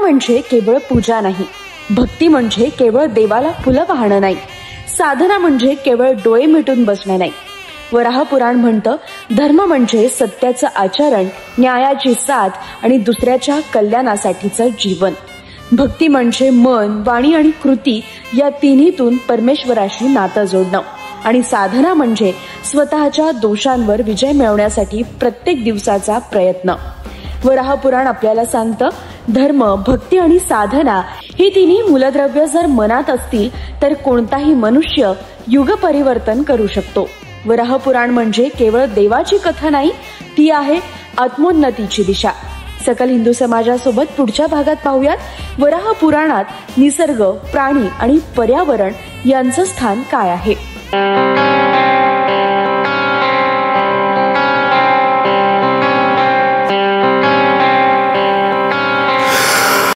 म्हणजे केवळ पूजा नाही, भक्ती म्हणजे केवळ देवाला फुलं वाहणं नाही, साधना म्हणजे केवळ डोळे मिटून बसणं नाही. वराह पुराण म्हणतं, धर्म म्हणजे सत्याचं आचरण, न्यायाची साथ आणि दुसऱ्याच्या कल्याणासाठीचं जीवन. भक्ती म्हणजे मन, वाणी आणि कृती या तिन्हीतून परमेश्वराशी नातं जोडणं. आणि साधना म्हणजे स्वतःच्या दोषांवर विजय मिळवण्यासाठी प्रत्येक दिवसाचा प्रयत्न. वराह पुराण आपल्याला सांगतं, धर्म, भक्ती आणि साधना ही तिन्ही मूलद्रव्य जर मनात असतील तर कोणताही मनुष्य युग परिवर्तन करू शकतो. वराह पुराण म्हणजे केवळ देवाची कथा नाही, ती आहे आत्मोन्नतीची दिशा. सकल हिंदू समाजासोबत पुढच्या भागात पाहूयात वराह पुराणात निसर्ग, प्राणी आणि पर्यावरण यांचं स्थान काय आहे.